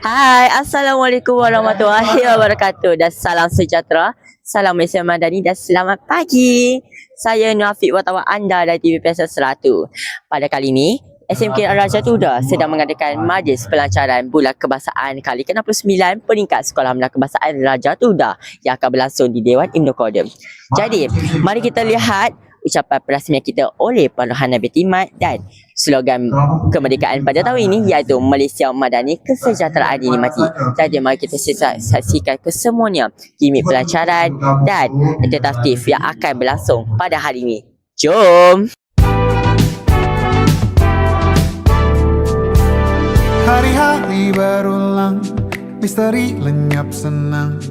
Hai, Assalamualaikum warahmatullahi wabarakatuh dan salam sejahtera. Salam Malaysia Madani dan selamat pagi. Saya Nuafiq, wartawan anda dari TV PSS 1. Pada kali ini, SMK Raja Tuda sedang mengadakan majlis pelancaran Bulan Kebangsaan kali ke-69 peringkat Sekolah Menengah Kebangsaan Raja Tuda yang akan berlangsung di Dewan Ibnu Khaldun. Jadi, mari kita lihat ucapan perasmian kita oleh Pertuhan Nabi Timat dan slogan kemerdekaan pada tahun ini iaitu Malaysia Madani Kesejahteraan Dinikmati. Jadi mari kita saksikan kesemuanya gimik pelancaran dan tentatif yang akan berlangsung pada hari ini. Jom! Hari-hari berulang, misteri lenyap senang.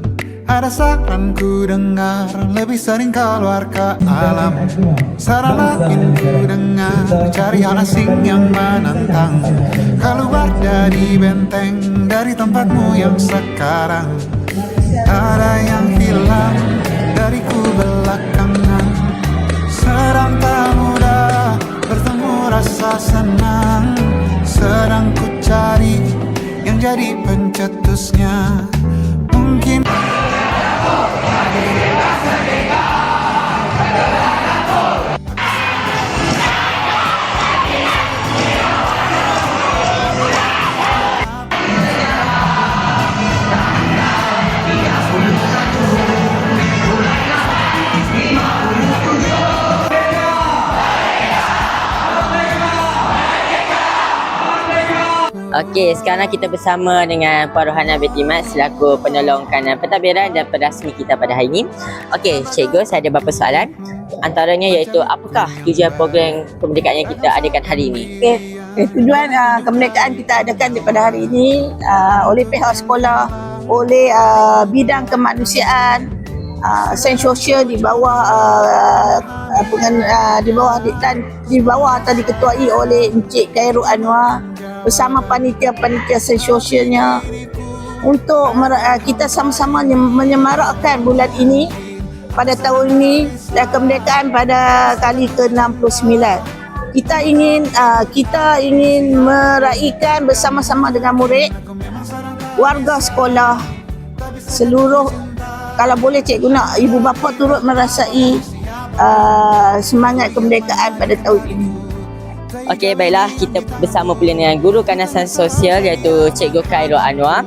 Ada saran ku dengar, lebih sering keluar ke alam. Saran lain ku dengar, cari hal asing yang menantang. Keluar dari benteng, dari tempatmu yang sekarang. Ada yang hilang dariku belakangan. Sedang tak mudah bertemu rasa senang. Sedang ku cari yang jadi pencetusnya. Mungkin Okey, sekarang kita bersama dengan Pertuhan Nabi Timat selaku penolong kanan pentadbiran dan perasmi kita pada hari ini. Okey, cikgu, saya ada beberapa soalan. Antaranya iaitu apakah tujuan program kemerdekaan yang kita adakan hari ini? Tujuan kemerdekaan kita adakan daripada hari ini oleh pihak sekolah, oleh bidang kemanusiaan, sains sosial di bawah di bawah atau diketuai oleh Encik Khairul Anwar bersama panitia-panitia sains sosialnya untuk kita sama-sama menyemarakkan bulan ini pada tahun ini dan kemerdekaan pada kali ke-69. Kita ingin meraihkan bersama-sama dengan murid, warga sekolah, seluruh, kalau boleh cikgu nak ibu bapa turut merasai semangat kemerdekaan pada tahun ini. Okey, baiklah, kita bersama pula dengan guru kanan sains sosial iaitu Cikgu Khairul Anwar.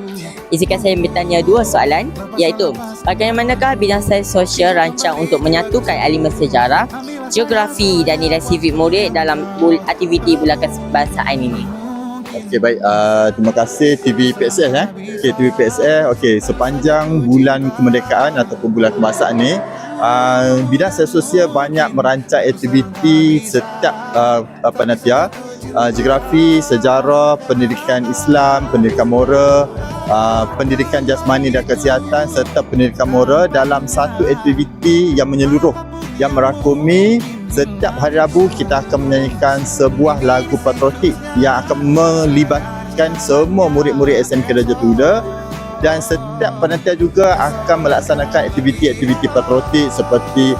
Izinkan saya bertanya dua soalan iaitu bagaimanakah bidang sains sosial rancang untuk menyatukan elemen sejarah, geografi dan nilai sivik murid dalam aktiviti Bulan Kebangsaan ini? Okey, baik, terima kasih TV PSS Okey, TV PSS. Okey, sepanjang bulan kemerdekaan ataupun bulan kebangsaan ni, bidang sains sosial banyak merancang aktiviti setiap panitia, geografi, sejarah, pendidikan Islam, pendidikan moral, pendidikan jasmani dan kesihatan serta pendidikan moral dalam satu aktiviti yang menyeluruh yang merakumi. Setiap hari Rabu kita akan menyanyikan sebuah lagu patriotik yang akan melibatkan semua murid-murid SMK Raja Tuda, dan setiap panitia juga akan melaksanakan aktiviti-aktiviti patriotik seperti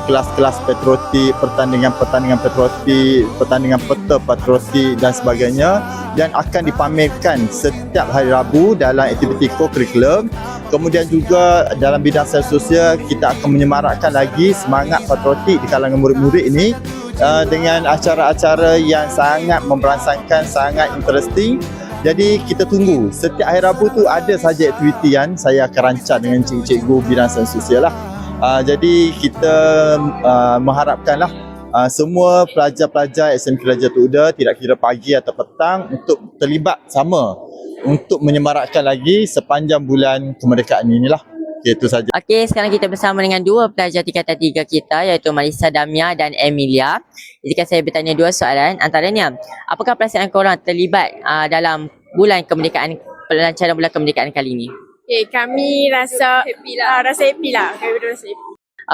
kelas-kelas patriotik, pertandingan-pertandingan patriotik, pertandingan peta patriotik dan sebagainya, dan akan dipamerkan setiap hari Rabu dalam aktiviti co-curriculum. Kemudian juga dalam bidang sains sosial kita akan menyemarakkan lagi semangat patriotik di kalangan murid-murid ini dengan acara-acara yang sangat memberangsangkan, sangat interesting. Jadi kita tunggu setiap hari Rabu tu ada saja aktiviti yang saya akan rancang dengan cikgu bidang sains sosial lah. Jadi kita mengharapkanlah semua pelajar-pelajar SMK Raja Tuda tidak kira pagi atau petang untuk terlibat sama untuk menyemarakkan lagi sepanjang bulan kemerdekaan inilah. Itu saja. Okey, sekarang kita bersama dengan dua pelajar tingkatan 3 kita iaitu Marisa Damia dan Emilia. Jika saya bertanya dua soalan, antaranya apakah perasaan korang terlibat dalam bulan kemerdekaan, pelancaran bulan kemerdekaan kali ini? Okay, kami rasa happy lah. Rasa happy lah.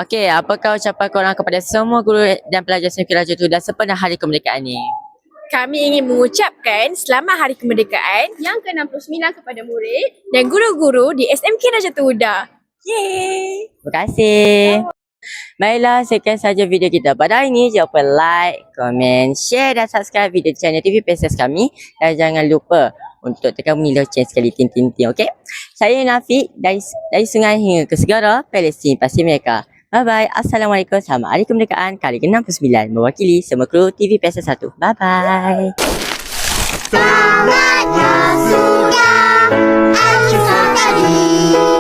Okey, apakah ucapan korang kepada semua guru dan pelajar SMK Raja Tuda sempena hari kemerdekaan ini? Kami ingin mengucapkan selamat Hari Kemerdekaan yang ke-69 kepada murid dan guru-guru di SMK Raja Tuda. Yeay! Terima kasih. Baiklah, sekian saja video kita pada hari ini. Jangan lupa like, komen, share dan subscribe video channel TV PSS kami. Dan jangan lupa untuk tekan bunyi loceng sekali tin. Okey. Saya Nafiq dari sungai hingga ke segara, Palestin pasti mereka. Bye bye. Assalamualaikum. Selamat Hari Kemerdekaan kali ke-69 mewakili semua kru TV PSS 1. Bye bye. Selamat Hari Kemerdekaan.